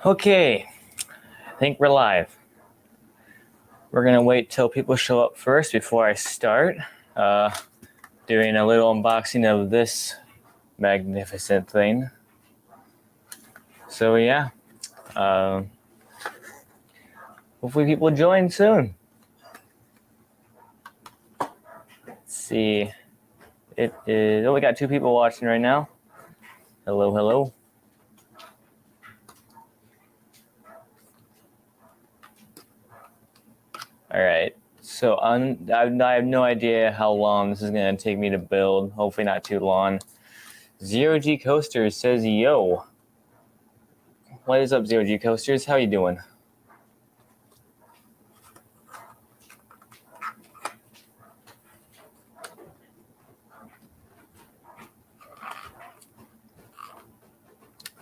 Okay, I think we're live. We're gonna wait till people show up first before I start doing a little unboxing of this magnificent thing. So yeah, hopefully people join soon. Let's see, it is. Oh, we got 2 people watching right now. Hello, hello. All right. So I have no idea how long this is gonna take me to build. Hopefully not too long. Zero G Coasters says, "Yo, what is up, Zero G Coasters? How you doing?"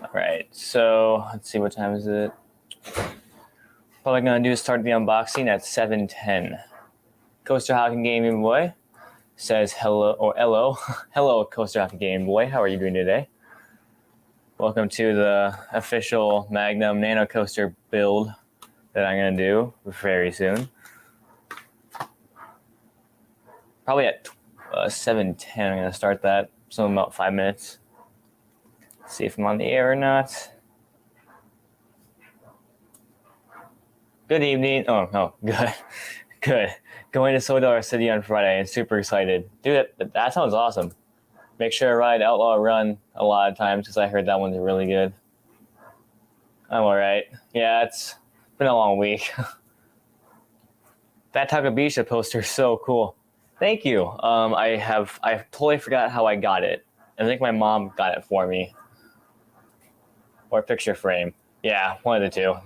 All right. So let's see, what time is it? What I'm gonna do is start the unboxing at 7:10. Coaster Hockey Gaming Boy says hello, or hello. Hello, Coaster Hockey Gaming Boy. How are you doing today? Welcome to the official MAGNUM Nano Coaster build that I'm gonna do very soon. Probably at 7:10 I'm gonna start that, so in about 5 minutes. Let's see if I'm on the air or not. Good evening. Oh, good. Good. Going to Sodar City on Friday and super excited. Dude, that sounds awesome. Make sure to ride Outlaw Run a lot of times because I heard that one's really good. I'm all right. Yeah, it's been a long week. That Takabisha poster is so cool. Thank you. I totally forgot how I got it. I think my mom got it for me. Or picture frame. Yeah, one of the two.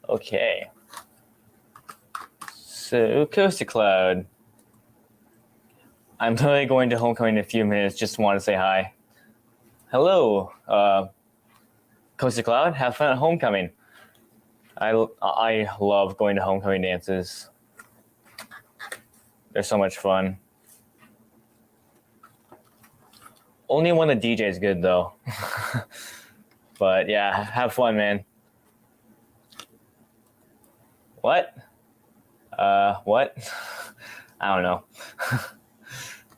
Okay. So, Coaster Cloud. I'm totally going to homecoming in a few minutes. Just want to say hi. Hello, Coaster Cloud. Have fun at homecoming. I love going to homecoming dances. They're so much fun. Only when the DJ is good, though. But yeah, have fun, man. What? What? I don't know.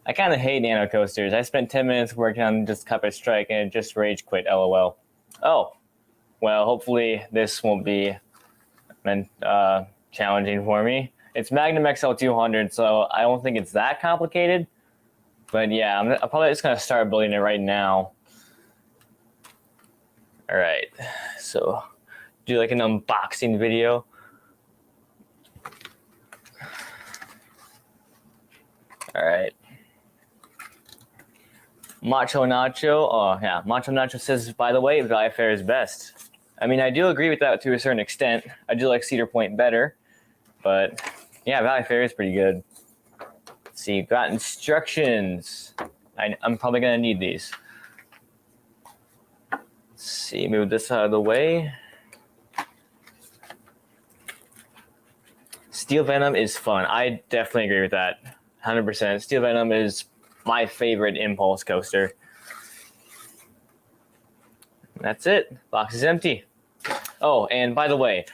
I kind of hate nano coasters. I spent 10 minutes working on this Cuphead Strike and it just rage quit, lol. Oh, well, hopefully this won't be challenging for me. It's Magnum XL 200, so I don't think it's that complicated. But yeah, I'm probably just gonna start building it right now. All right, so do like an unboxing video. All right. Macho Nacho. Oh, yeah. Macho Nacho says, by the way, Valley Fair is best. I mean, I do agree with that to a certain extent. I do like Cedar Point better. But, yeah, Valley Fair is pretty good. Let's see. Got instructions. I'm probably going to need these. Let's see. Move this out of the way. Steel Venom is fun. I definitely agree with that. 100%. Steel Venom is my favorite impulse coaster. That's it. Box is empty. Oh, and by the way,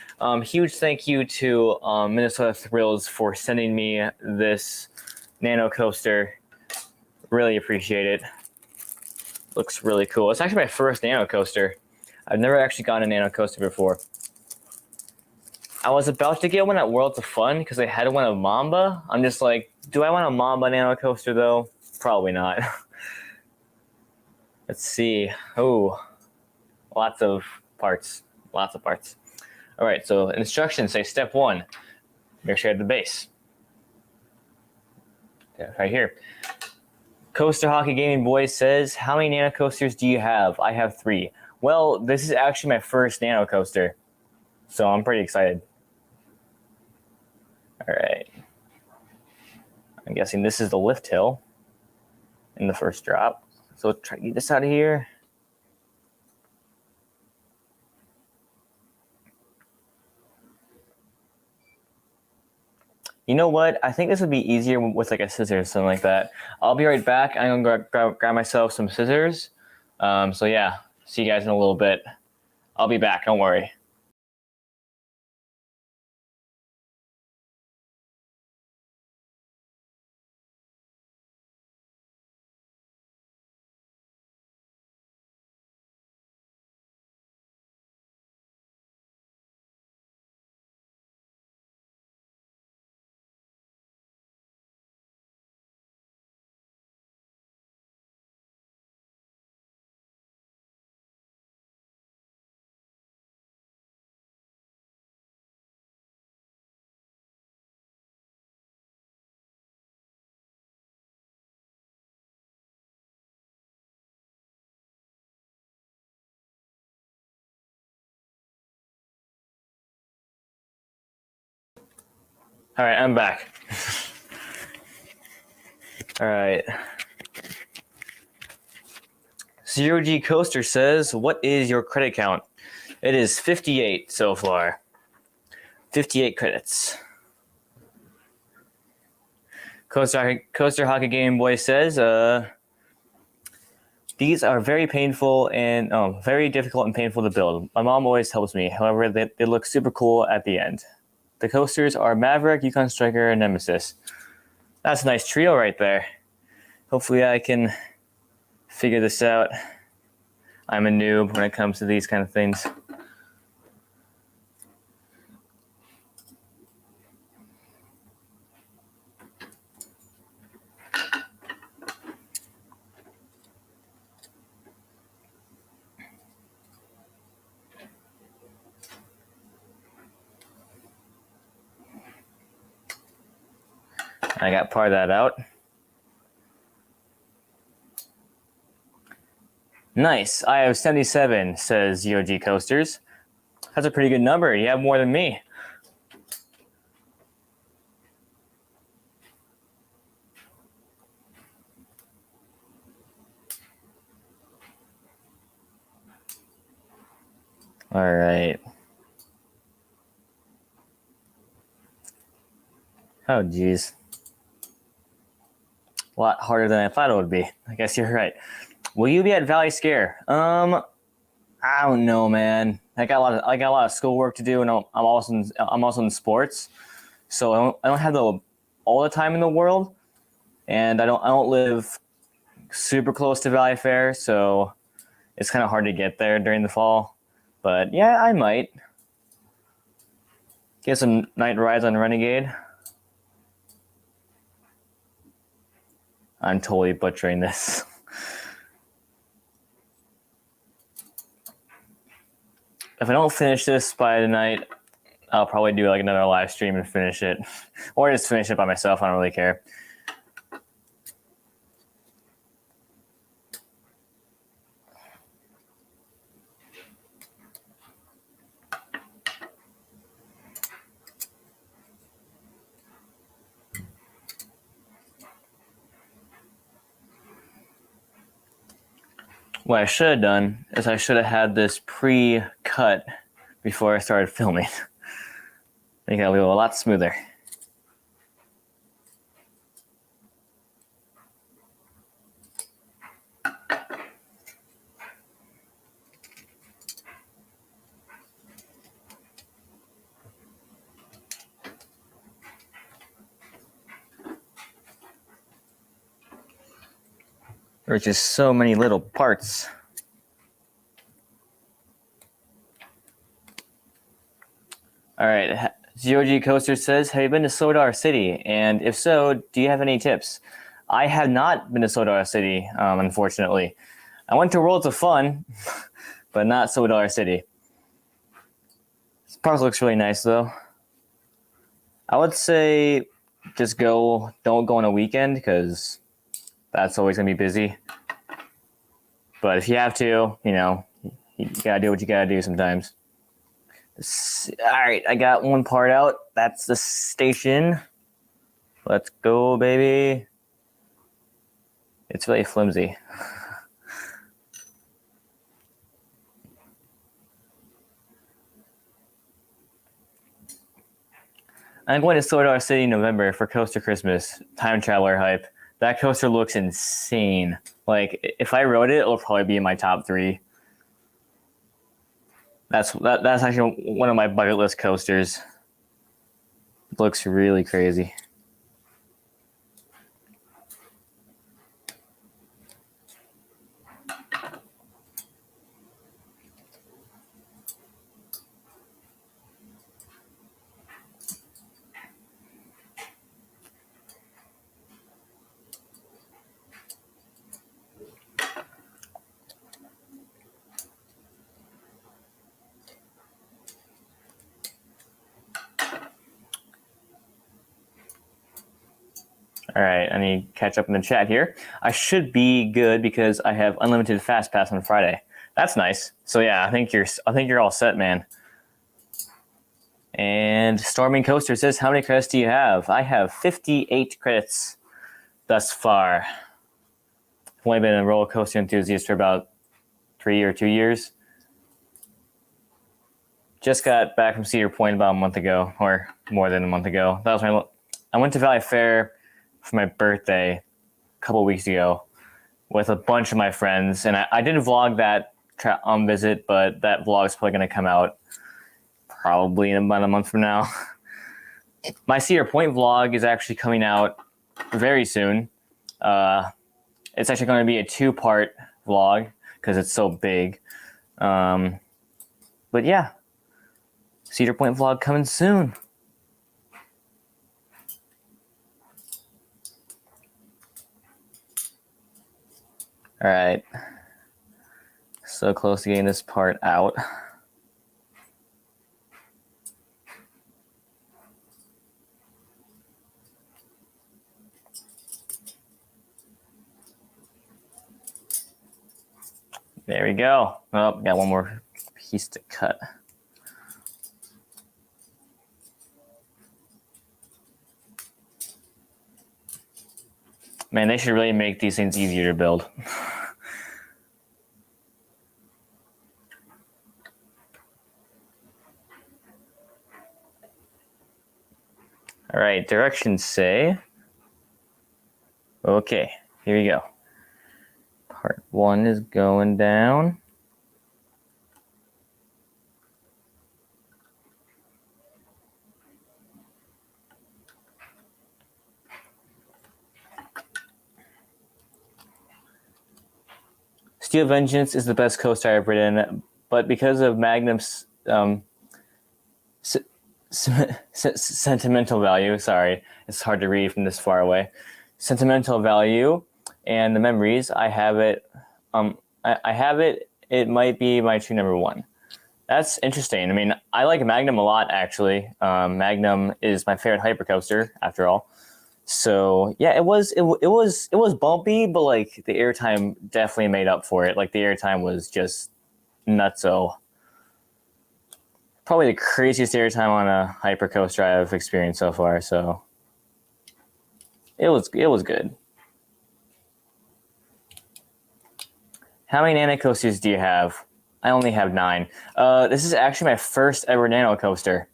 huge thank you to Minnesota Thrills for sending me this Nano coaster. Really appreciate it. Looks really cool. It's actually my first Nano coaster. I've never actually gotten a Nano coaster before. I was about to get one at Worlds of Fun because I had one of Mamba. I'm just like, do I want a Mamba Nano coaster though? Probably not. Let's see. Oh, lots of parts. Lots of parts. All right, so instructions say step 1, make sure you have the base. Yeah, right here. Coaster Hockey Gaming Boy says, how many Nano coasters do you have? I have 3. Well, this is actually my first Nano coaster, so I'm pretty excited. All right. I'm guessing this is the lift hill in the first drop. So try to get this out of here. You know what? I think this would be easier with like a scissors, something like that. I'll be right back. I'm gonna grab myself some scissors. So yeah, see you guys in a little bit. I'll be back. Don't worry. All right, I'm back. All right. Zero G Coaster says, "What is your credit count?" It is 58 so far. 58 credits. Coaster Hockey Game Boy says, "These are very painful and very difficult and painful to build. My mom always helps me. However, they look super cool at the end. The coasters are Maverick, Yukon Striker, and Nemesis." That's a nice trio right there. Hopefully I can figure this out. I'm a noob when it comes to these kind of things. I got part of that out. Nice. I have 77, says UOG Coasters. That's a pretty good number. You have more than me. All right. Oh, geez. A lot harder than I thought it would be. I guess you're right. Will you be at Valley Scare? I don't know, man. I got a lot of schoolwork to do, and I'm also in sports, so I don't have all the time in the world, and I don't live super close to Valley Fair, so it's kind of hard to get there during the fall. But yeah, I might get some night rides on Renegade. I'm totally butchering this. If I don't finish this by tonight, I'll probably do like another live stream and finish it, or just finish it by myself. I don't really care. What I should have done is I should have had this pre-cut before I started filming. Make it a lot smoother. There's just so many little parts. All right, GOG Coaster says, "Have you been to Sodar City? And if so, do you have any tips?" I have not been to Sodar City, unfortunately. I went to Worlds of Fun, but not Sodar City. This park looks really nice, though. I would say just don't go on a weekend, because that's always going to be busy. But if you have to, you got to do what you got to do sometimes. All right, I got one part out. That's the station. Let's go, baby. It's really flimsy. I'm going to Sword City in November for Coaster Christmas. Time Traveler hype. That coaster looks insane. Like, if I rode it, it'll probably be in my top 3. That's actually one of my bucket list coasters. It looks really crazy. All right, I need to catch up in the chat here. I should be good because I have unlimited fast pass on Friday. That's nice. So yeah, I think you're all set, man. And Storming Coaster says, how many credits do you have? I have 58 credits thus far. I've only been a roller coaster enthusiast for about 3 or 2 years. Just got back from Cedar Point about a month ago, or more than a month ago. That was I went to Valley Fair for my birthday a couple weeks ago with a bunch of my friends, and I didn't vlog that visit, but that vlog is probably going to come out probably in about a month from now. My Cedar Point vlog is actually coming out very soon. It's actually going to be a 2-part vlog because it's so big. But yeah, Cedar Point vlog coming soon. All right. So close to getting this part out. There we go. Oh, got one more piece to cut. Man, they should really make these things easier to build. All right, directions say, okay, here we go. Part 1 is going down. Steel Vengeance is the best coaster I've ridden, but because of MAGNUM's sentimental value, sorry, it's hard to read from this far away, sentimental value and the memories, I have it. I have it. It might be my true number 1. That's interesting. I mean, I like MAGNUM a lot, actually. MAGNUM is my favorite hypercoaster, after all. So yeah, it was bumpy, but like the airtime definitely made up for it. Like the airtime was just nutso. Probably the craziest airtime on a hypercoaster I've experienced so far. So it was good. How many Nano coasters do you have? I only have 9. This is actually my first ever Nano coaster.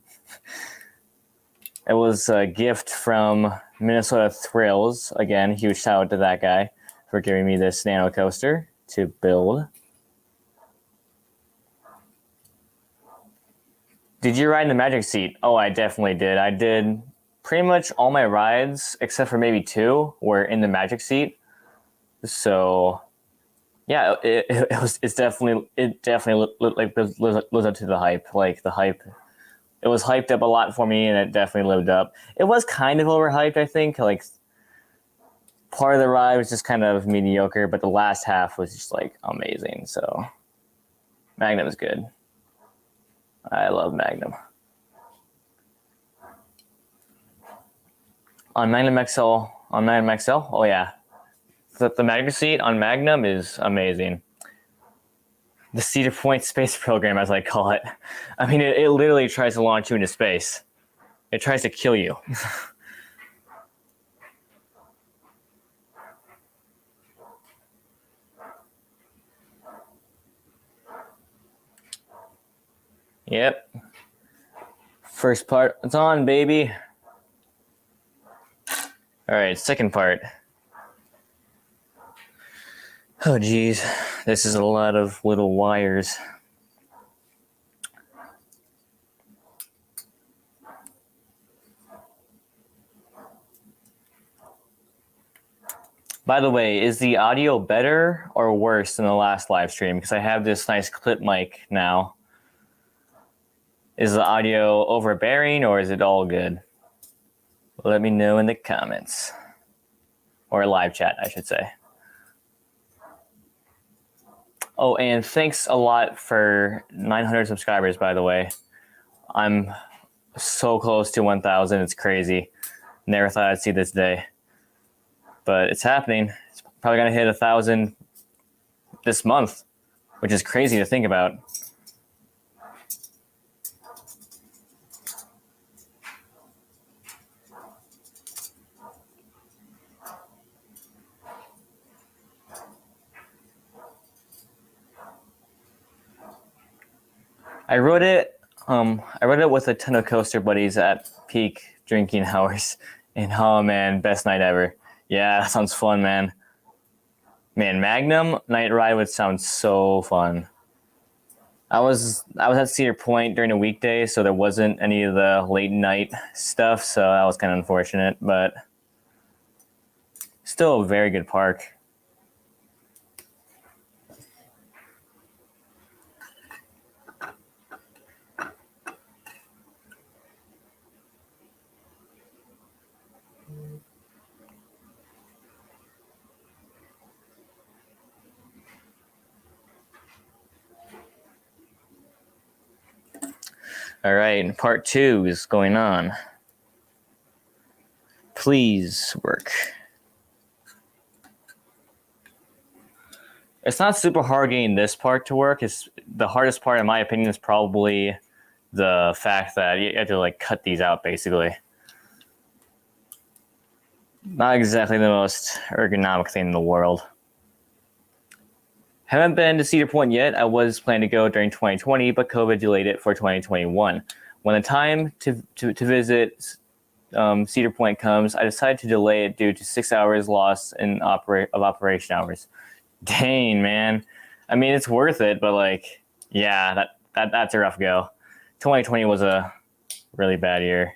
It was a gift from Minnesota Thrills. Again, huge shout out to that guy for giving me this Nano coaster to build. Did you ride in the Magic Seat? Oh, I definitely did. I did pretty much all my rides, except for maybe 2, were in the Magic Seat. So yeah, it definitely lives up to the hype. Like the hype, it was hyped up a lot for me, and it definitely lived up. It was kind of overhyped, I think. Like part of the ride was just kind of mediocre, but the last half was just like amazing. So MAGNUM is good. I love MAGNUM. On MAGNUM XL, oh yeah. The Magnet Seat on MAGNUM is amazing. The Cedar Point space program, as I call it. I mean, it literally tries to launch you into space. It tries to kill you. Yep. First part, it's on, baby. All right, second part. Oh, geez. This is a lot of little wires. By the way, is the audio better or worse than the last live stream? Because I have this nice clip mic now. Is the audio overbearing or is it all good? Let me know in the comments. Or live chat, I should say. Oh, and thanks a lot for 900 subscribers, by the way. I'm so close to 1,000. It's crazy. Never thought I'd see this day. But it's happening. It's probably going to hit 1,000 this month, which is crazy to think about. I wrote it with a ton of coaster buddies at peak drinking hours. And oh man, best night ever. Yeah, that sounds fun, man. Man, Magnum night ride would sound so fun. I was at Cedar Point during a weekday, so there wasn't any of the late night stuff, so that was kind of unfortunate, but still a very good park. All right, part 2 is going on. Please work. It's not super hard getting this part to work. It's the hardest part, in my opinion, is probably the fact that you have to like cut these out, basically. Not exactly the most ergonomic thing in the world. Haven't been to Cedar Point yet. I was planning to go during 2020, but COVID delayed it for 2021. When the time to visit Cedar Point comes, I decided to delay it due to 6 hours lost in operation hours. Dang, man. I mean, it's worth it, but like, yeah, that's a rough go. 2020 was a really bad year.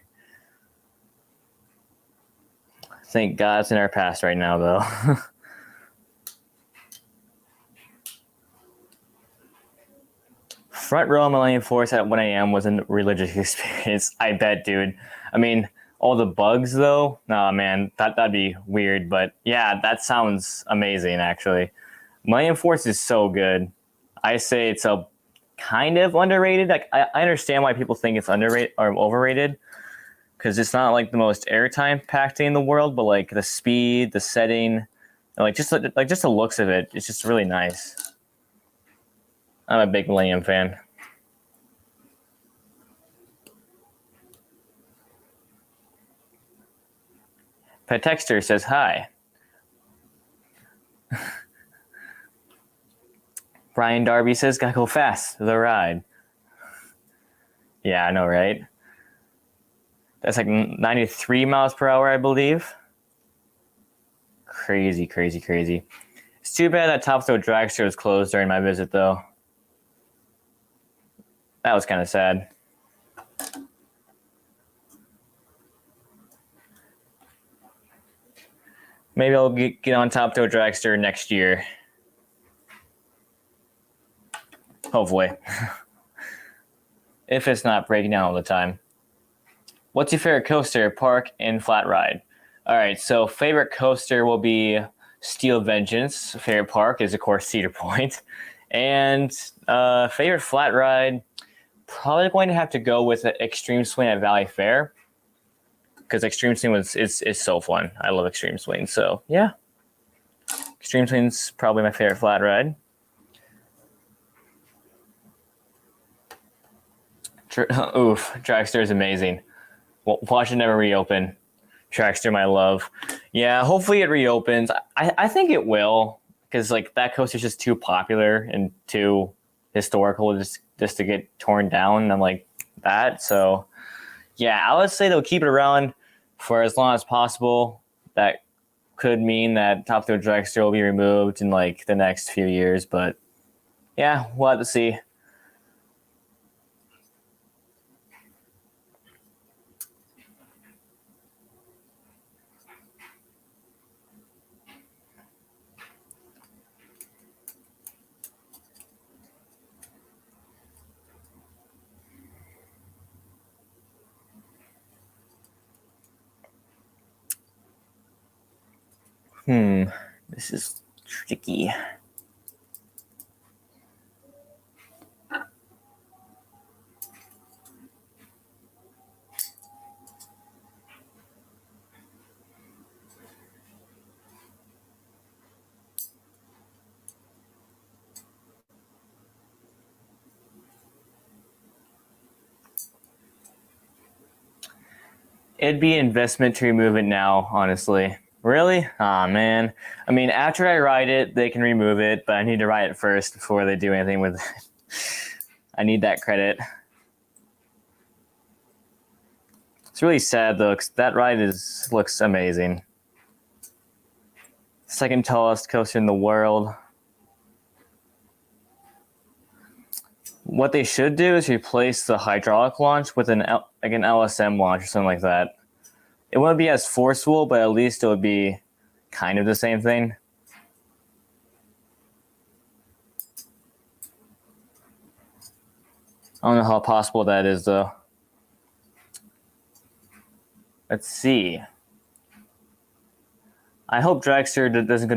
Thank God it's in our past right now, though. Front row Millennium Force at 1 a.m. was a religious experience. I bet, dude. I mean, all the bugs, though? Nah, man, that'd be weird. But yeah, that sounds amazing, actually. Millennium Force is so good. I say it's a kind of underrated. Like, I understand why people think it's underrated or overrated, because it's not like the most airtime packed thing in the world, but like the speed, the setting, and like just the looks of it, it's just really nice. I'm a big Millennium fan. Pet Texter says hi. Brian Darby says, gotta go fast, the ride. Yeah, I know, right? That's like 93 miles per hour, I believe. Crazy, crazy, crazy. It's too bad that Top Thrill Dragster was closed during my visit, though. That was kind of sad. Maybe I'll get on Top Thrill Dragster next year. Hopefully. If it's not breaking down all the time. What's your favorite coaster, park, and flat ride? All right, so favorite coaster will be Steel Vengeance. Favorite park is, of course, Cedar Point. And favorite flat ride, probably going to have to go with Extreme Swing at Valley Fair, because Extreme Swing is so fun. I love Extreme Swing, so yeah. Extreme Swing's probably my favorite flat ride. Oof, Dragster is amazing. Watch it never reopen. Dragster, my love. Yeah, hopefully it reopens. I think it will, because like that coaster is just too popular and too historical just to get torn down and like that. So yeah, I would say they'll keep it around for as long as possible. that could mean that top thrill dragster will be removed in like the next few years, but yeah, we'll have to see. This is tricky. It'd be an investment to remove it now, honestly. Really? Aw, man. I mean, after I ride it, they can remove it, but I need to ride it first before they do anything with it. I need that credit. It's really sad, though, because that ride looks amazing. Second tallest coaster in the world. What they should do is replace the hydraulic launch with an LSM launch or something like that. It wouldn't be as forceful, but at least it would be kind of the same thing. I don't know how possible that is, though. Let's see. I hope Dragster doesn't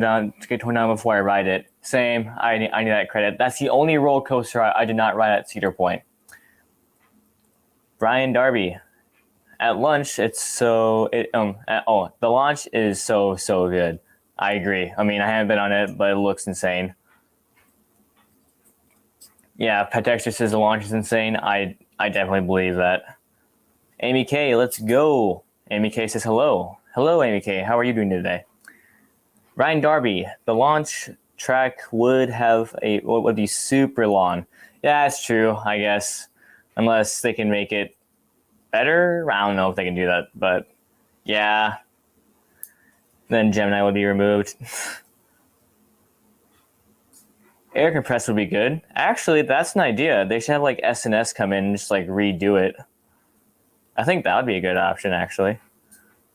get torn down before I ride it. Same. I need that credit. That's the only roller coaster I did not ride at Cedar Point. Brian Darby. At lunch, the launch is so good. I agree. I mean, I haven't been on it, but it looks insane. Yeah, Pet Dexter says the launch is insane. I definitely believe that. Amy K, let's go. Amy K says hello. Hello, Amy K. How are you doing today? Ryan Darby, the launch track would be super long. Yeah, that's true, I guess. Unless they can make it better. I don't know if they can do that, but yeah. Then Gemini would be removed. Air compressed would be good. Actually, that's an idea. They should have like SNS come in and just like redo it. I think that would be a good option, actually.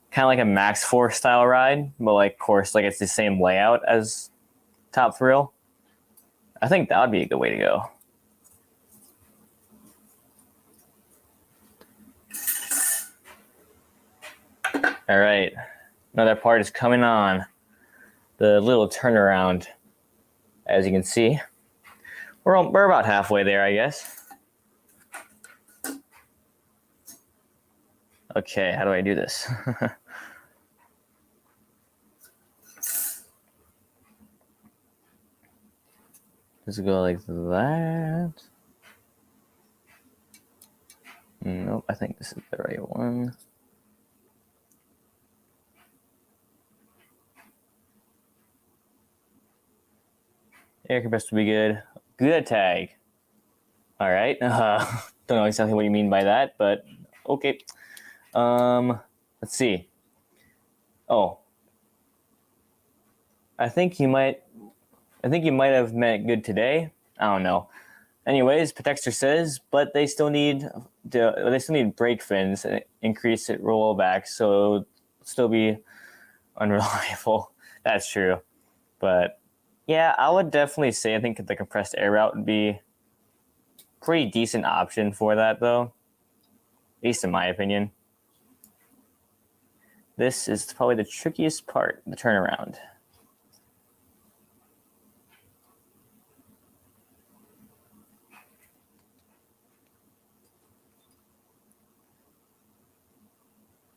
Kind of like a Max Force style ride, but like, of course, like it's the same layout as Top Thrill. I think that would be a good way to go. All right, another part is coming on. The little turnaround, as you can see. We're about halfway there, I guess. Okay, how do I do this? Just go like that. Nope, I think this is the right one. Air compressed would be good. Good tag. All right. Don't know exactly what you mean by that, but okay. Let's see. Oh, I think you might have meant good today. I don't know. Anyways, Petexter says, but they still need brake fins and increase it rollback, so it'll still be unreliable. That's true, but yeah, I would definitely say I think the compressed air route would be a pretty decent option for that, though. At least in my opinion. This is probably the trickiest part, the turnaround.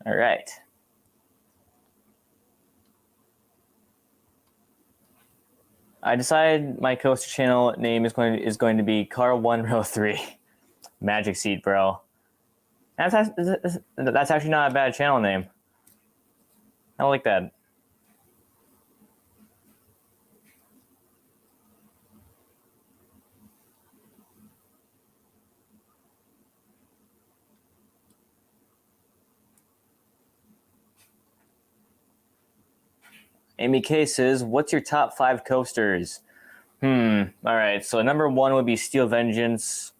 All right. I decided my coaster channel name is going to be Car 1 Row 3. Magic Seat, bro. That's actually not a bad channel name. I like that. Amy K says, what's your top 5 coasters? All right, so number 1 would be Steel Vengeance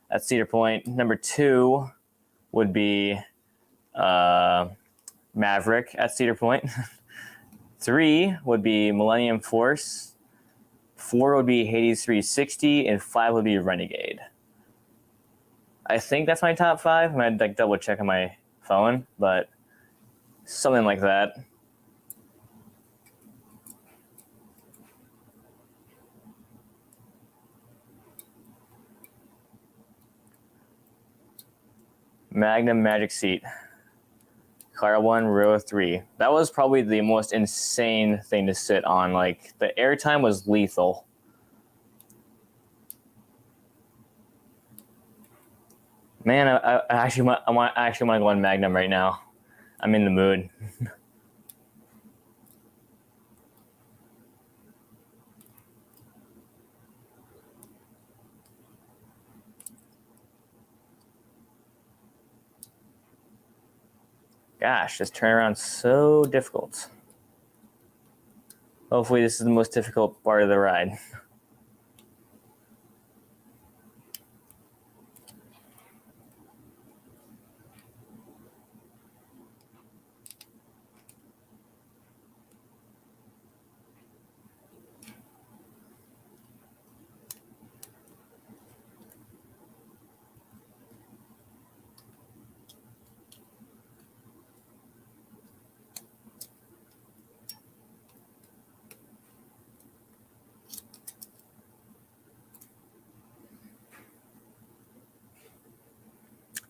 at Cedar Point. Number 2 would be Maverick at Cedar Point. 3 would be Millennium Force. 4 would be Hades 360, and 5 would be Renegade. I think that's my top 5. I'm gonna like double check on my phone, but something like that. Magnum Magic Seat. Car 1, row 3. That was probably the most insane thing to sit on. Like, the airtime was lethal. Man, I actually want to go on Magnum right now. I'm in the mood. Gosh, this turnaround's so difficult. Hopefully this is the most difficult part of the ride.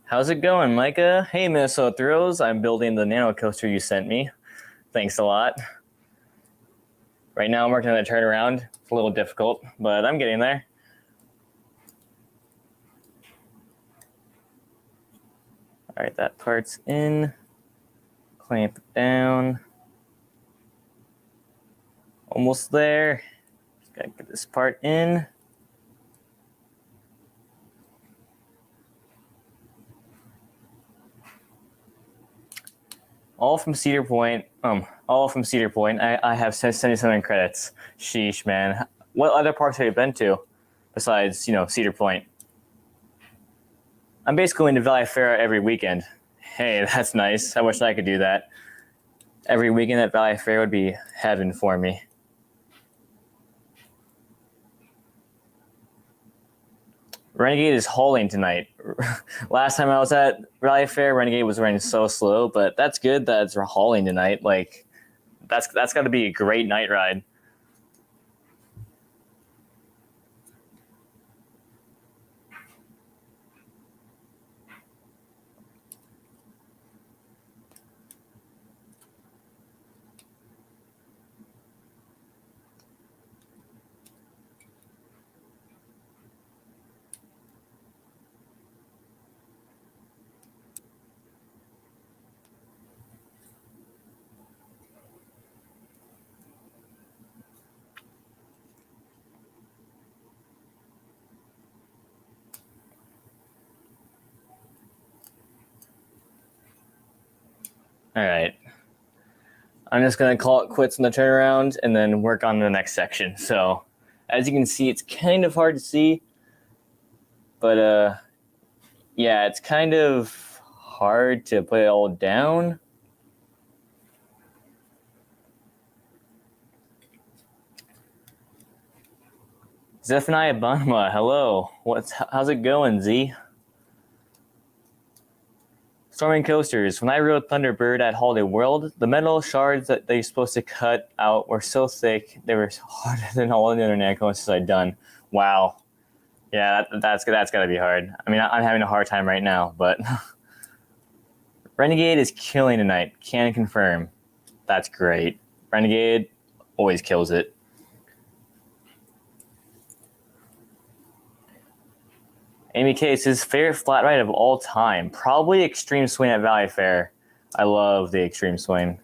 How's it going, Micah? Hey, Minnesota Thrills. I'm building the Nano coaster you sent me. Thanks a lot. Right now I'm working on a turnaround. It's a little difficult, but I'm getting there. All right, that part's in. Clamp it down. Almost there. Just gotta get this part in. All from Cedar Point. I have 77 credits. Sheesh, man. What other parks have you been to besides, Cedar Point? I'm basically going to Valley Fair every weekend. Hey, that's nice. I wish I could do that. Every weekend at Valley Fair would be heaven for me. Renegade is hauling tonight. Last time I was at Valley Fair, Renegade was running so slow, but that's good that it's hauling tonight. Like, that's got to be a great night ride. All right. I'm just going to call it quits on the turnaround and then work on the next section. So, as you can see, it's kind of hard to see. But, yeah, it's kind of hard to put it all down. Zephaniah Banma, hello. How's it going, Z? Storming coasters. When I rode Thunderbird at Holiday World, the metal shards that they're supposed to cut out were so thick they were harder than all the internet coasters I'd done. Wow. Yeah, that's got to be hard. I mean, I'm having a hard time right now, but Renegade is killing tonight. Can confirm. That's great. Renegade always kills it. Amy K says, favorite flat ride of all time. Probably Extreme Swing at Valley Fair. I love the Extreme Swing.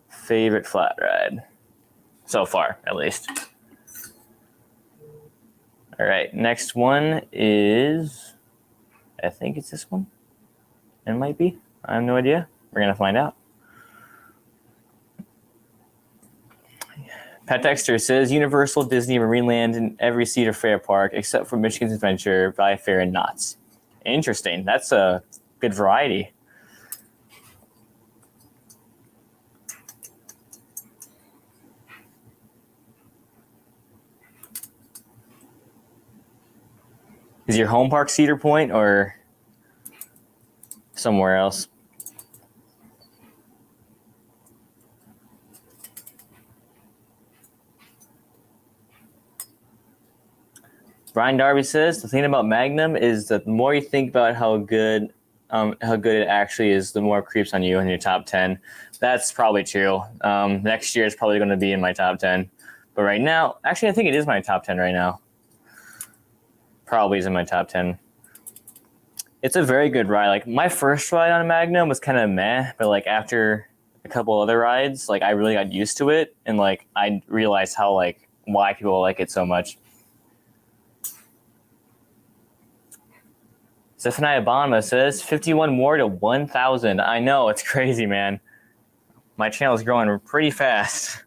Favorite flat ride. So far, at least. All right, next one is, I think it's this one. It might be. I have no idea. We're going to find out. Pat Dexter says Universal, Disney, Marineland, and every Cedar Fair park except for Michigan's Adventure, Valley Fair, and Knott's. Interesting. That's a good variety. Is your home park Cedar Point or somewhere else? Brian Darby says the thing about Magnum is that the more you think about how good it actually is, the more it creeps on you in your top 10. That's probably true. Next year is probably going to be in my top 10. But right now, actually, I think it is my top 10 right now. Probably is in my top 10. It's a very good ride. Like, my first ride on a Magnum was kind of meh, but like after a couple other rides, like I really got used to it, and like I realized how like why people like it so much. Zephaniah Bonma says 51 more to 1,000. I know, it's crazy, man. My channel is growing pretty fast.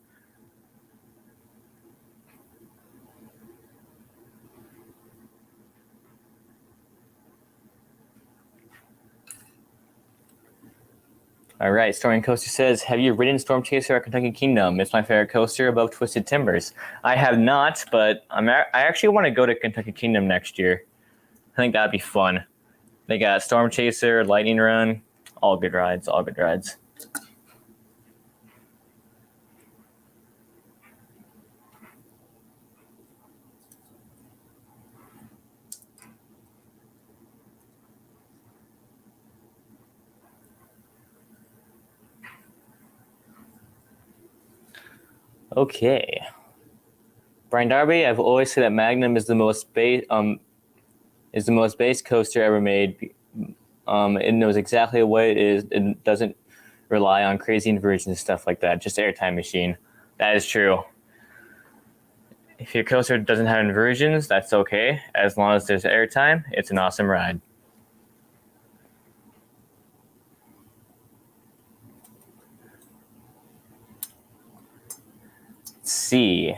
All right, Storming Coaster says, have you ridden Storm Chaser at Kentucky Kingdom? It's my favorite coaster above Twisted Timbers. I have not, but I actually want to go to Kentucky Kingdom next year. I think that'd be fun. They got Storm Chaser, Lightning Run, all good rides, all good rides. Okay. Brian Darby, I've always said that Magnum is the most base coaster ever made. It knows exactly what it is. It doesn't rely on crazy inversions and stuff like that. Just airtime machine. That is true. If your coaster doesn't have inversions, that's okay. As long as there's airtime, it's an awesome ride. Let's see.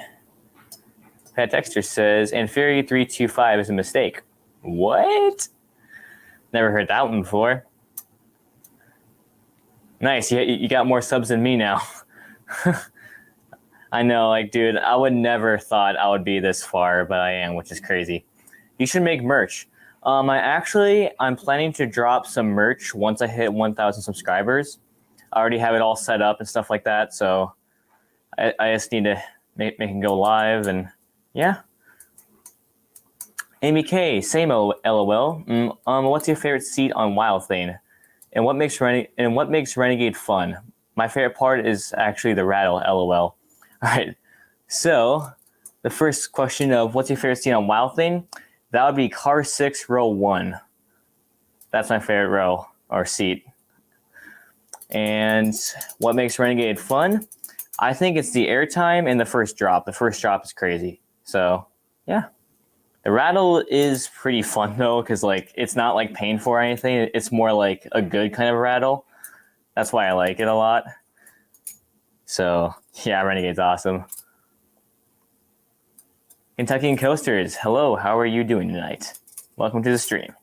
Pat Dexter says, and Fury 325 is a mistake. What? Never heard that one before. Nice, you got more subs than me now. I know, like, dude, I would never thought I would be this far, but I am, which is crazy. You should make merch. I'm planning to drop some merch once I hit 1,000 subscribers. I already have it all set up and stuff like that, so I just need to make it go live, and yeah. Amy K, same LOL. What's your favorite seat on Wild Thing? And what makes Renegade fun? My favorite part is actually the rattle, LOL. All right. So the first question of what's your favorite seat on Wild Thing? That would be car 6, row 1. That's my favorite row or seat. And what makes Renegade fun? I think it's the airtime and the first drop. The first drop is crazy. So yeah. The rattle is pretty fun though, because like it's not like painful or anything. It's more like a good kind of rattle. That's why I like it a lot. So yeah, Renegade's awesome. Kentucky Coasters, hello, how are you doing tonight? Welcome to the stream.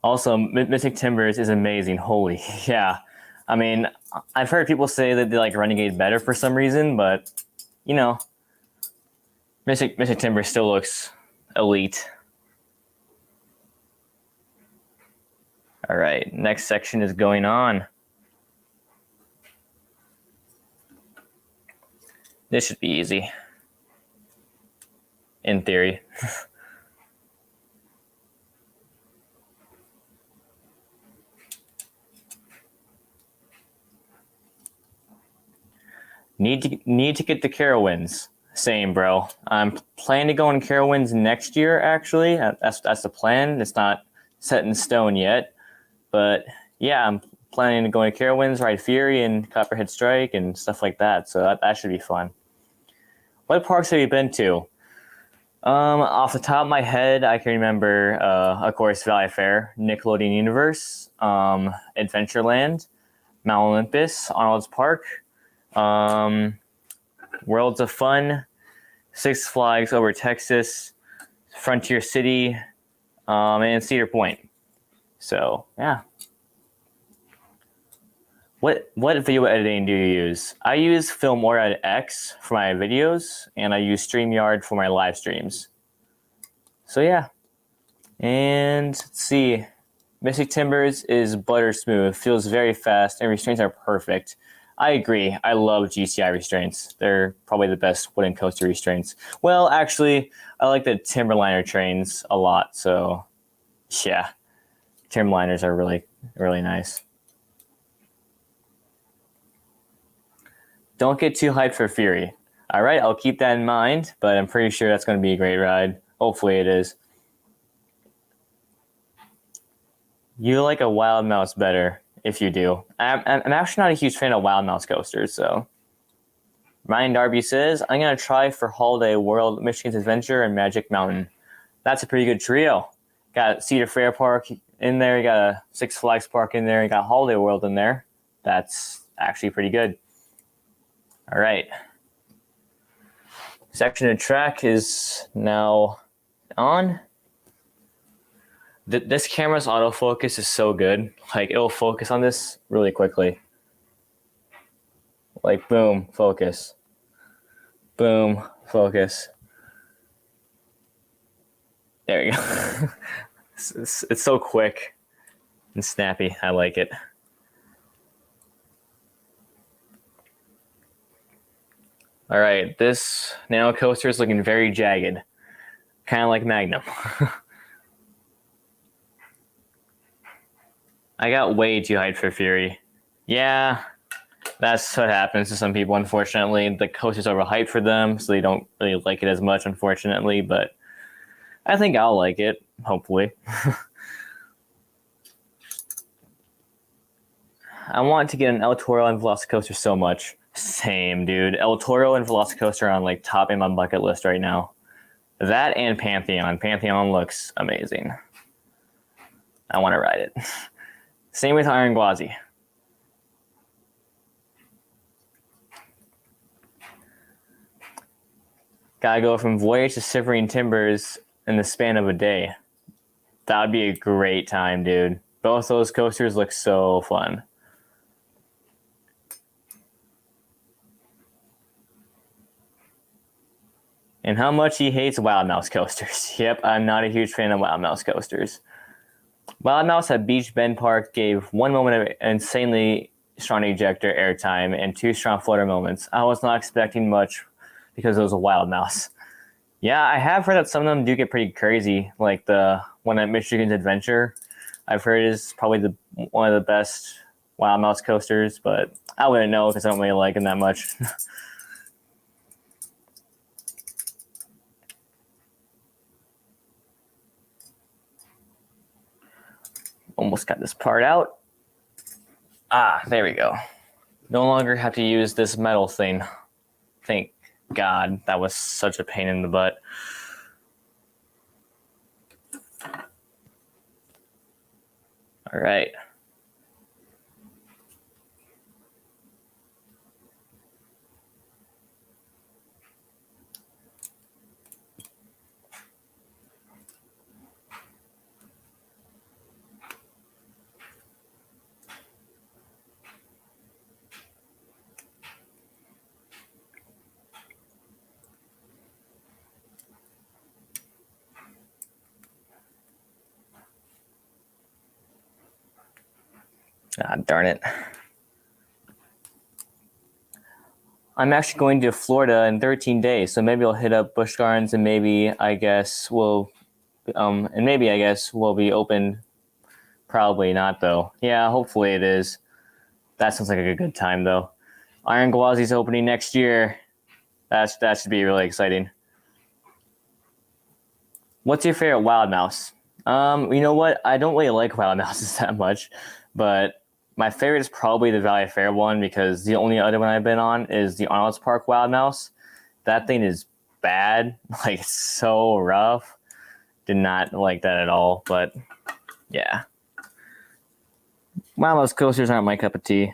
Also, Mystic Timbers is amazing. Holy, yeah. I mean, I've heard people say that they like Renegade better for some reason, but you know, Mystic Timbers still looks elite. All right, next section is going on. This should be easy. In theory. Need to get the Carowinds. Same, bro. I'm planning to go on Carowinds next year, actually. That's the plan. It's not set in stone yet. But yeah, I'm planning to go on Carowinds, ride Fury and Copperhead Strike and stuff like that. So that should be fun. What parks have you been to? Off the top of my head, I can remember, of course, Valley Fair, Nickelodeon Universe, Adventureland, Mount Olympus, Arnold's Park, Worlds of Fun, Six Flags Over Texas, Frontier City, and Cedar Point. So yeah. What video editing do you use? I use Filmora X for my videos, and I use StreamYard for my live streams. So yeah. And let's see. Mystic Timbers is butter smooth, feels very fast, and restraints are perfect. I agree. I love GCI restraints. They're probably the best wooden coaster restraints. Well, actually, I like the Timberliner trains a lot. So yeah, Timberliners are really, really nice. Don't get too hyped for Fury. All right, I'll keep that in mind, but I'm pretty sure that's going to be a great ride. Hopefully it is. You like a Wild Mouse better if you do. I'm actually not a huge fan of Wild Mouse coasters, so. Ryan Darby says, I'm going to try for Holiday World, Michigan's Adventure, and Magic Mountain. That's a pretty good trio. Got Cedar Fair Park in there, you got a Six Flags Park in there, you got Holiday World in there. That's actually pretty good. All right. Section of track is now on. This camera's autofocus is so good. Like, it'll focus on this really quickly. Like, boom, focus. Boom, focus. There you go. It's so quick and snappy. I like it. All right, this Nano coaster is looking very jagged, kind of like Magnum. I got way too hyped for Fury. Yeah, that's what happens to some people, unfortunately. The coaster's overhyped for them, so they don't really like it as much, unfortunately, but I think I'll like it, hopefully. I want to get an El Toro and Velocicoaster so much. Same, dude. El Toro and Velocicoaster are on like top of my bucket list right now. That and Pantheon. Pantheon looks amazing. I want to ride it. Same with Iron Gwazi. Gotta go from Voyage to Shivering Timbers in the span of a day. That would be a great time, dude. Both those coasters look so fun. And how much he hates Wild Mouse coasters. Yep, I'm not a huge fan of Wild Mouse coasters. Wild Mouse at Beach Bend Park gave 1 moment of insanely strong ejector airtime and 2 strong floater moments. I was not expecting much because it was a Wild Mouse. Yeah, I have heard that some of them do get pretty crazy, like the one at Michigan's Adventure. I've heard is probably one of the best Wild Mouse coasters, but I wouldn't know because I don't really like them that much. Almost got this part out. Ah, there we go. No longer have to use this metal thing. Thank God, that was such a pain in the butt. All right. Ah, darn it. I'm actually going to Florida in 13 days, so maybe I'll hit up Busch Gardens and maybe I guess we'll be open. Probably not though. Yeah, hopefully it is. That sounds like a good time though. Iron Gwazi's opening next year. That should be really exciting. What's your favorite Wild Mouse? You know what? I don't really like Wild Mouses that much, but my favorite is probably the Valley Fair one because the only other one I've been on is the Arnold's Park Wild Mouse. That thing is bad. Like, it's so rough. Did not like that at all, but yeah. Wild Mouse coasters aren't my cup of tea.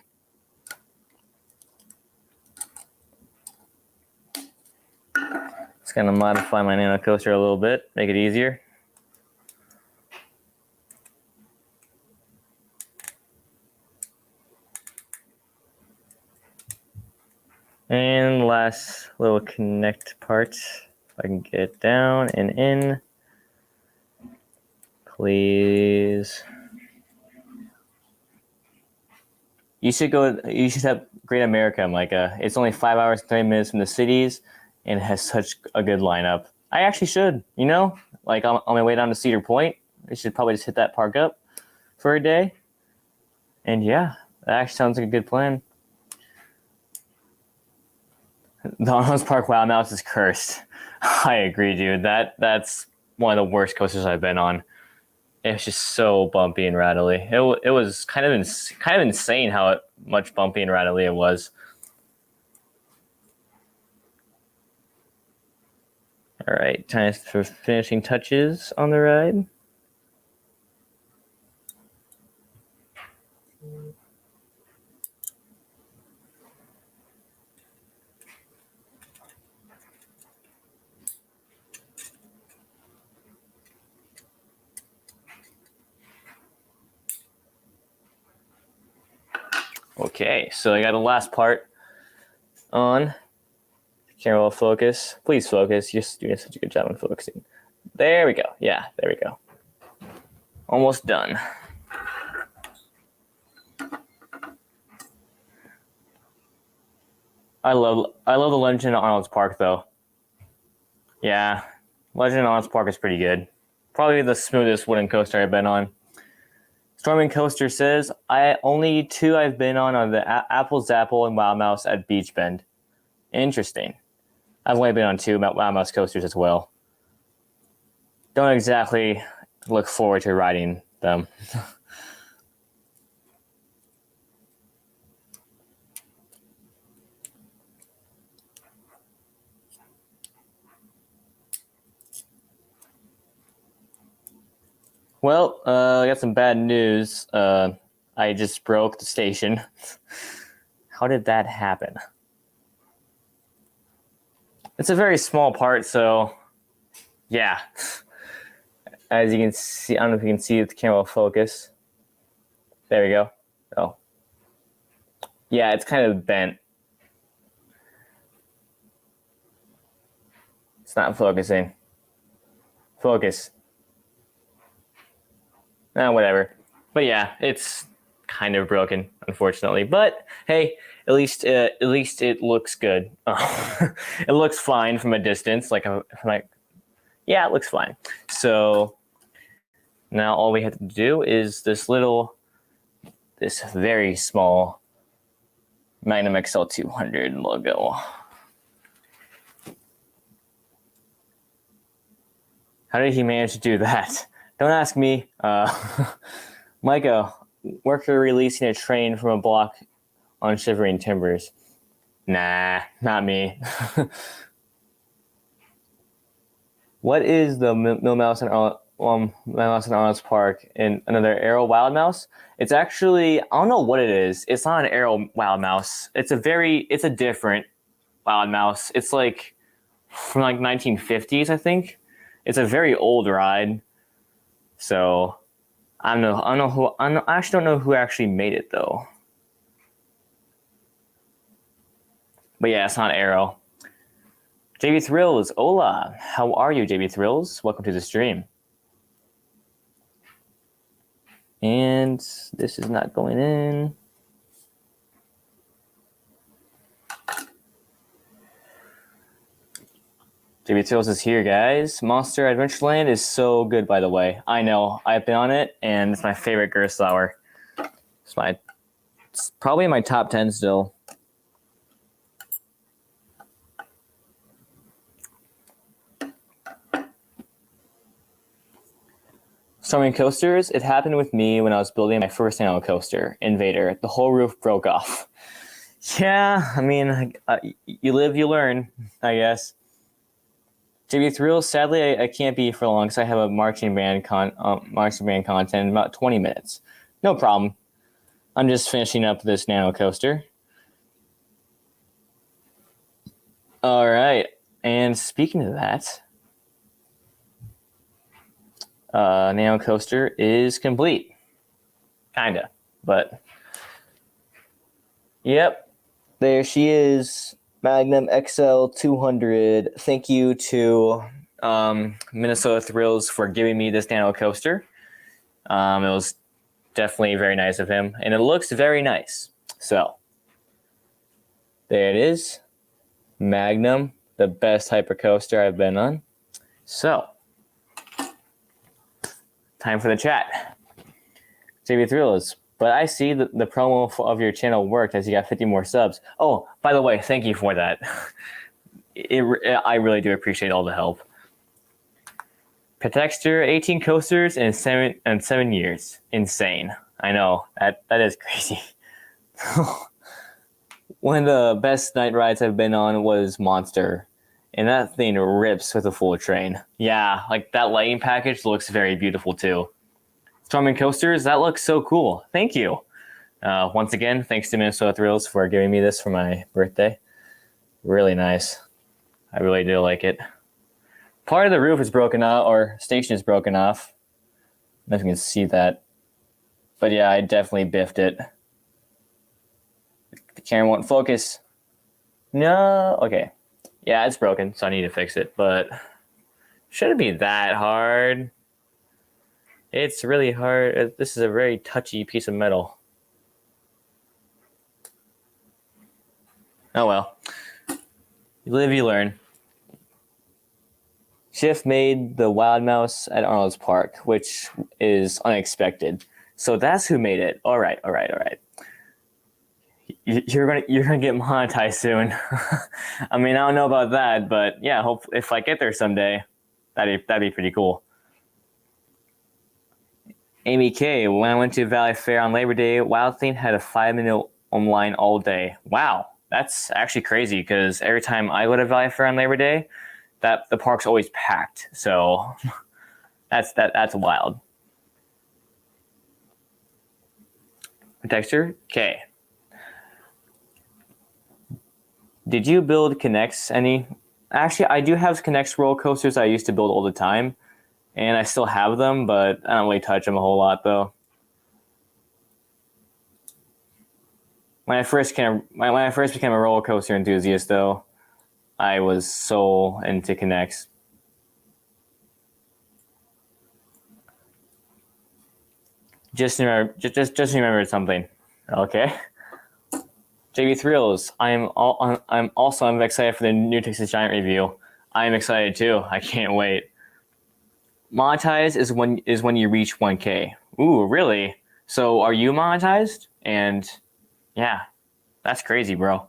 gonna modify my Nano coaster a little bit, make it easier. And last little connect part, if I can get it down and in, please. You should have Great America, Micah. It's only 5 hours and 30 minutes from the cities, and it has such a good lineup. I actually should, like on my way down to Cedar Point, I should probably just hit that park up for a day. And yeah, that actually sounds like a good plan. The Arnold's Park Wild Mouse is cursed. I agree, dude. That's one of the worst coasters I've been on. It's just so bumpy and rattly. It was kind of insane how much bumpy and rattly it was. All right, time for finishing touches on the ride. Okay, so I got the last part on. Camera will focus. Please focus. You're just doing such a good job on focusing. There we go. Yeah, there we go. Almost done. I love the Legend of Arnold's Park though. Yeah, Legend of Arnold's Park is pretty good. Probably the smoothest wooden coaster I've been on. Storming Coaster says, only two I've been on are the Apple Zapple and Wild Mouse at Beach Bend. Interesting. I've only been on two Wild Mouse coasters as well. Don't exactly look forward to riding them. Well, I got some bad news. I just broke the station. How did that happen? It's a very small part, so yeah. As you can see, I don't know if you can see if the camera will focus. There we go. Oh. Yeah, it's kind of bent. It's not focusing. Focus. Whatever. But yeah, it's kind of broken, unfortunately. But hey, at least it looks good. It looks fine from a distance. Yeah, it looks fine. So now all we have to do is this very small Magnum XL 200 logo. How did he manage to do that? Don't ask me. Micah, worker releasing a train from a block on shivering timbers. Nah, not me. What is the Mouse and Arnold's Park in another Aero Wild Mouse? It's actually, I don't know what it is. It's not an Aero Wild Mouse. It's a different Wild Mouse. It's like from like 1950s, I think. It's a very old ride. So I actually don't know who actually made it though. But yeah, it's not Aero. JB Thrills, hola. How are you, JB Thrills? Welcome to the stream. And this is not going in. JB Thrills is here, guys. Monster Adventureland is so good, by the way. I know. I've been on it, and it's my favorite Gerstlauer. It's probably in my top 10 still. Storming coasters, it happened with me when I was building my first Nano coaster, Invader. The whole roof broke off. Yeah, I mean, you live, you learn, I guess. JB Thrills, sadly, I can't be for long because I have a marching band content in about 20 minutes. No problem. I'm just finishing up this Nano coaster. All right, And speaking of that, Nano coaster is complete. Kinda, but yep, there she is, Magnum XL 200. Thank you to Minnesota Thrills for giving me this Nano coaster. It was definitely very nice of him, and it looks very nice. So there it is, Magnum, the best hypercoaster I've been on. So time for the chat. JB Thrills. But I see that the promo of your channel worked as you got 50 more subs. Oh, by the way, thank you for that. I really do appreciate all the help. Petexter, 18 coasters in 7 years. Insane. I know, that is crazy. One of the best night rides I've been on was Monster. And that thing rips with a full train. Yeah, like that lighting package looks very beautiful too. Storming coasters, that looks so cool. Thank you. Once again, thanks to Minnesota Thrills for giving me this for my birthday. Really nice. I really do like it. Part of the roof is broken off, or station is broken off. I don't know if you can see that. But yeah, I definitely biffed it. The camera won't focus. No, okay. Yeah, it's broken, so I need to fix it, but shouldn't be that hard. It's really hard. This is a very touchy piece of metal. Oh well. You live, you learn. Schiff made the Wild Mouse at Arnold's Park, which is unexpected. So that's who made it. All right. You're gonna get monetized soon. I mean, I don't know about that, but yeah, hope if I get there someday, that'd be pretty cool. Amy K, when I went to Valley Fair on Labor Day, Wild Thing had a 5-minute line all day. Wow, that's actually crazy because every time I go to Valley Fair on Labor Day, that the park's always packed. So that's wild. Texture K. Did you build Connects any? Actually, I do have Connects roller coasters I used to build all the time, and I still have them, but I don't really touch them a whole lot though. When I first became a roller coaster enthusiast, though, I was so into Connects. Just remembered something. Okay. JB Thrills. I'm also excited for the new Texas Giant review. I'm excited too. I can't wait. Monetize is when you reach 1K. Ooh, really? So are you monetized? And yeah, that's crazy, bro.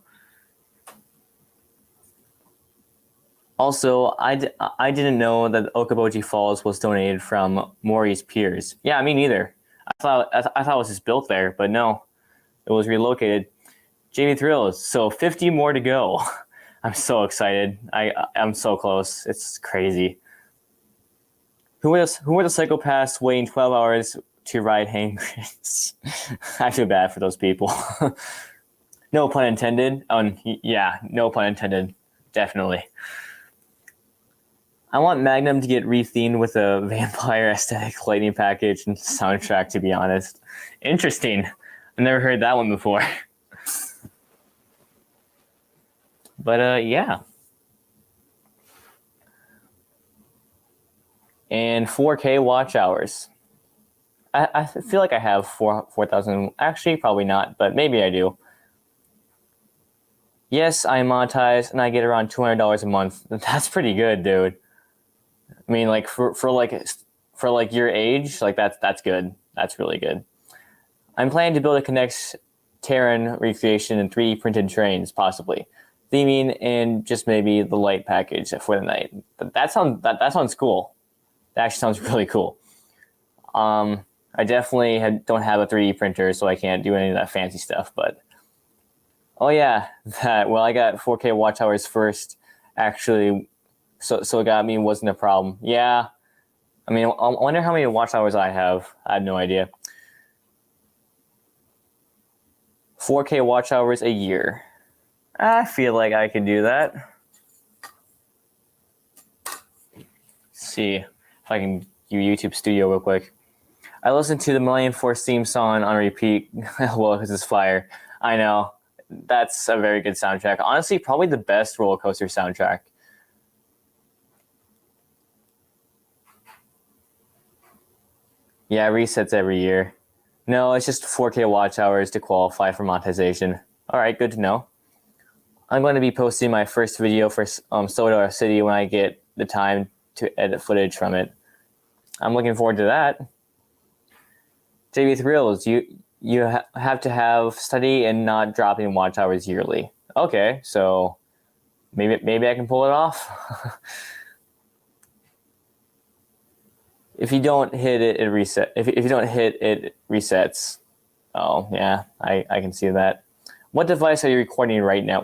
Also, I didn't know that Okoboji Falls was donated from Maury's Piers. Yeah, me neither. I thought it was just built there, but no, it was relocated. JB Thrills. So 50 more to go. I'm so excited. I'm so close. It's crazy. Who were the psychopaths waiting 12 hours to ride hang grids? I feel bad for those people. No pun intended. Yeah, no pun intended. Definitely. I want Magnum to get rethemed with a vampire aesthetic lighting package and soundtrack, to be honest. Interesting. I've never heard that one before. But yeah. And 4K watch hours. I feel like I have 4,000. Actually, probably not, but maybe I do. Yes, I monetize and I get around $200 a month. That's pretty good, dude. I mean, like for your age, like that's good. That's really good. I'm planning to build a Connects Terran recreation in 3D printed trains, possibly. Theming and just maybe the light package for the night. That sounds cool. That actually sounds really cool. I definitely don't have a 3D printer, so I can't do any of that fancy stuff. But oh yeah, I got 4K watch hours first. Actually, so it got me wasn't a problem. Yeah, I mean, I wonder how many watch hours I have. I have no idea. 4K watch hours a year. I feel like I could do that. see if I can do YouTube Studio real quick. I listened to the Millennium Force theme song on repeat. Well, because it's fire. I know. That's a very good soundtrack. Honestly, probably the best roller coaster soundtrack. Yeah, resets every year. No, it's just 4K watch hours to qualify for monetization. All right, good to know. I'm going to be posting my first video for Soda City when I get the time to edit footage from it. I'm looking forward to that. JV Thrills, you have to have steady and not dropping watch hours yearly. Okay, so maybe I can pull it off. If you don't hit it, it reset. If you don't hit it, resets. Oh yeah, I can see that. What device are you recording right now?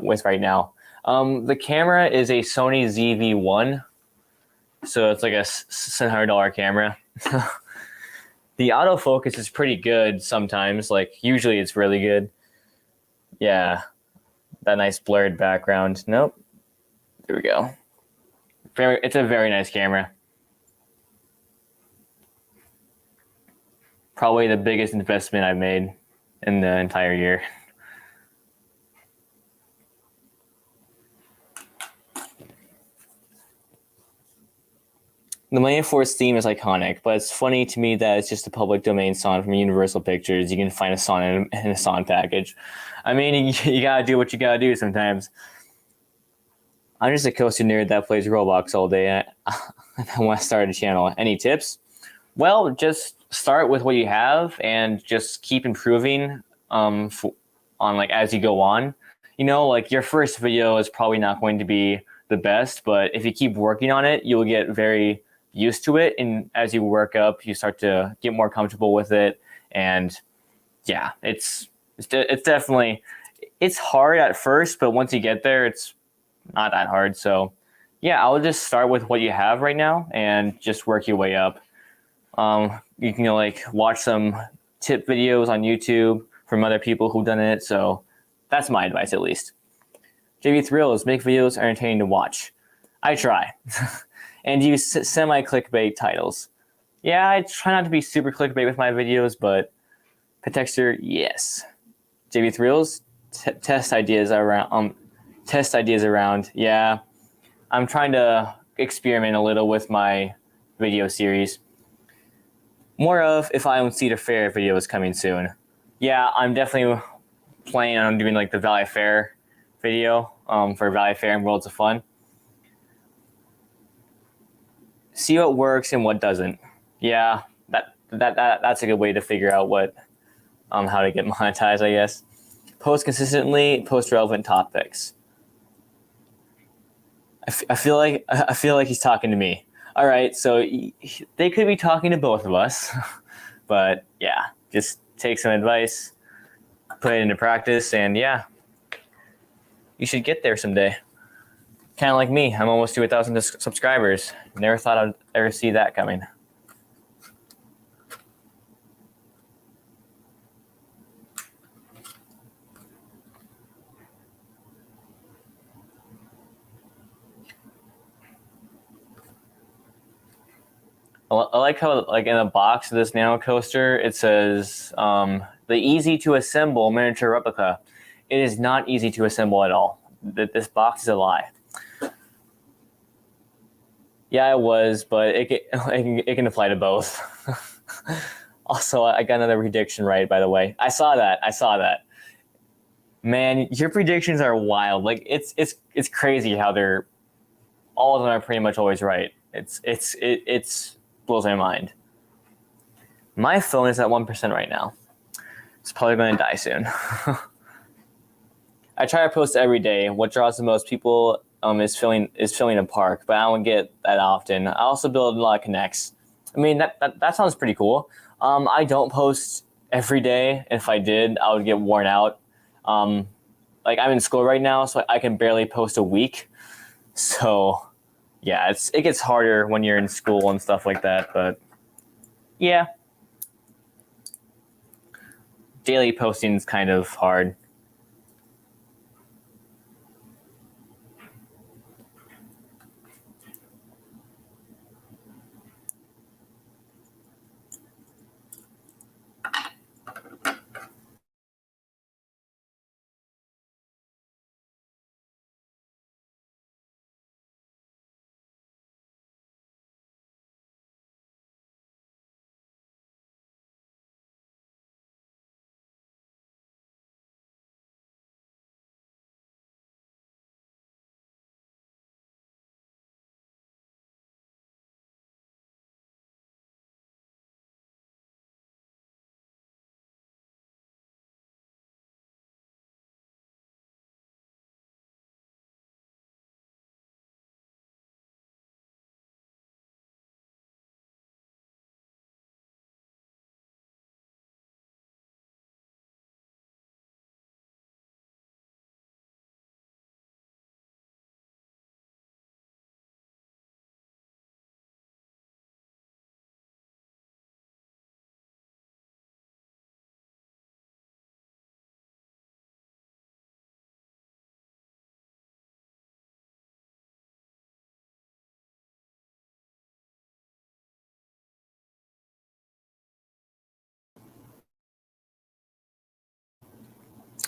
The camera is a Sony ZV-1, so it's like a $700 camera. The autofocus is pretty good sometimes. Like usually, it's really good. Yeah, that nice blurred background. Nope. There we go. It's a very nice camera. Probably the biggest investment I've made in the entire year. The Millennium Force theme is iconic, but it's funny to me that it's just a public domain song from Universal Pictures. You can find a song in a song package. I mean, you gotta do what you gotta do sometimes. I'm just a coaster nerd that plays Roblox all day, and I want to start a channel. Any tips? Well, just start with what you have and just keep improving on like as you go on. You know, like your first video is probably not going to be the best, but if you keep working on it, you'll get very used to it, and as you work up, you start to get more comfortable with it. And yeah, it's definitely, it's hard at first, but once you get there, it's not that hard. So yeah, I'll just start with what you have right now and just work your way up. You can like watch some tip videos on YouTube from other people who've done it. So that's my advice, at least. JV Thrills, make videos entertaining to watch. I try. And use semi-clickbait titles. Yeah, I try not to be super clickbait with my videos, but Petexter, yes. JV Thrills, test ideas around. Yeah, I'm trying to experiment a little with my video series. More of If I Own Cedar Fair videos coming soon. Yeah, I'm definitely planning on doing like the Valley Fair video for Valley Fair and Worlds of Fun. See what works and what doesn't. Yeah, that's a good way to figure out what how to get monetized, I guess. Post consistently, post relevant topics. I feel like he's talking to me. All right, so they could be talking to both of us, but yeah, just take some advice, put it into practice, and yeah, you should get there someday. Kind of like me, I'm almost to 1,000 subscribers. Never thought I'd ever see that coming. I like how, like in the box of this Nano coaster, it says the easy to assemble miniature replica. It is not easy to assemble at all. This box is a lie. Yeah, it was, but it can apply to both. Also, I got another prediction right, by the way. I saw that. Man, your predictions are wild. Like it's crazy how all of them are pretty much always right. It's blows my mind. My phone is at 1% right now. It's probably going to die soon. I try to post every day. What draws the most people is filling a park, but I don't get that often. I also build a lot of connects. I mean, that sounds pretty cool. I don't post every day. If I did, I would get worn out. Like I'm in school right now, so I can barely post a week. So yeah, it gets harder when you're in school and stuff like that. But yeah, daily posting is kind of hard.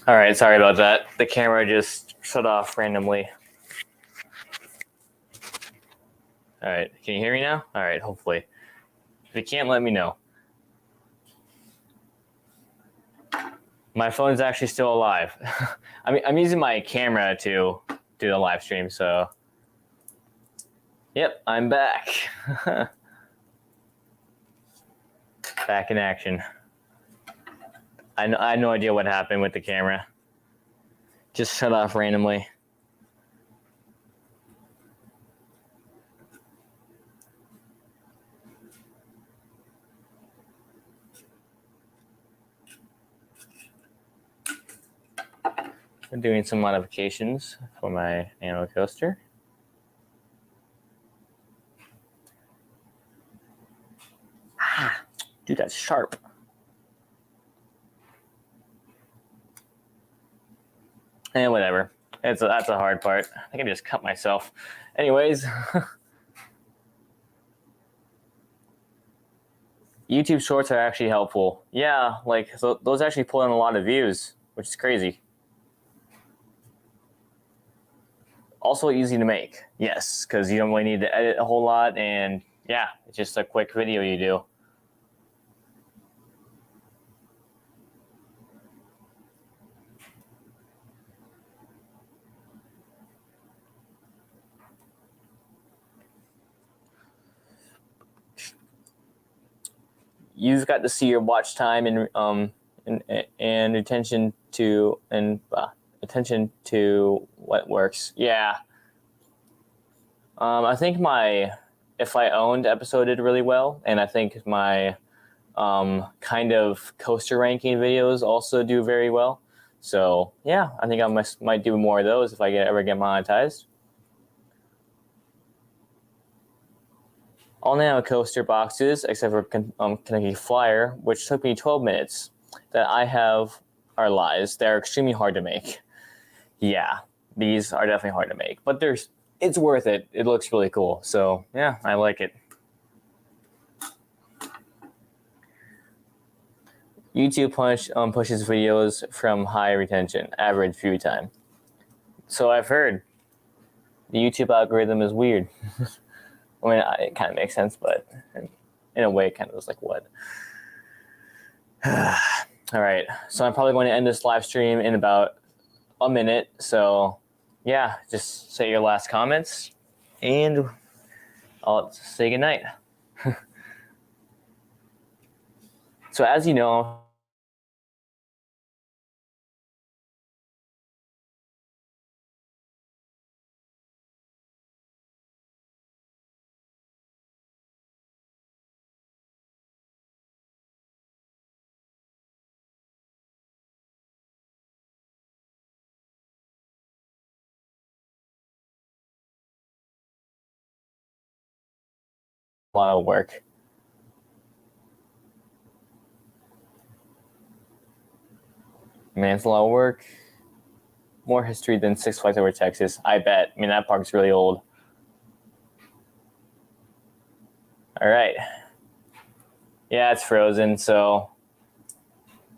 All right, sorry about that. The camera just shut off randomly. All right, can you hear me now? All right, hopefully. If you can't, let me know. My phone's actually still alive. I'm using my camera to do the live stream, so. Yep, I'm back. Back in action. I had no idea what happened with the camera. Just shut off randomly. I'm doing some modifications for my Nano coaster. Dude, that's sharp. And whatever. That's a hard part. I think I just cut myself. Anyways. YouTube Shorts are actually helpful. Yeah, like so those actually pull in a lot of views, which is crazy. Also easy to make. Yes, because you don't really need to edit a whole lot, and yeah, it's just a quick video you do. You've got to see your watch time and attention to what works. Yeah. I think my If I Owned episode did really well, and I think my kind of coaster ranking videos also do very well. So yeah, I think I might do more of those if I ever get monetized. All Nano coaster boxes, except for Kentucky Flyer, which took me 12 minutes, that I have are lies. They're extremely hard to make. Yeah, these are definitely hard to make, but it's worth it. It looks really cool. So yeah, I like it. YouTube pushes videos from high retention, average view time. So I've heard. The YouTube algorithm is weird. I mean, it kind of makes sense, but in a way, it kind of was like, what? All right, so I'm probably going to end this live stream in about a minute. So yeah, just say your last comments, and I'll say goodnight. So as you know, a lot of work. Man, it's a lot of work. More history than Six Flags Over Texas, I bet. I mean, that park's really old. All right. Yeah, it's frozen, so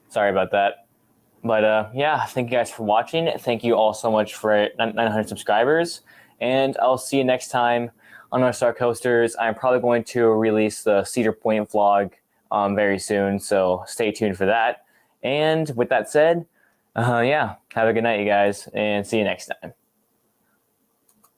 sorry about that. But yeah, thank you guys for watching. Thank you all so much for 900 subscribers. And I'll see you next time on our Star Coasters. I'm probably going to release the Cedar Point vlog very soon, so stay tuned for that. And with that said, yeah, have a good night, you guys, and see you next time.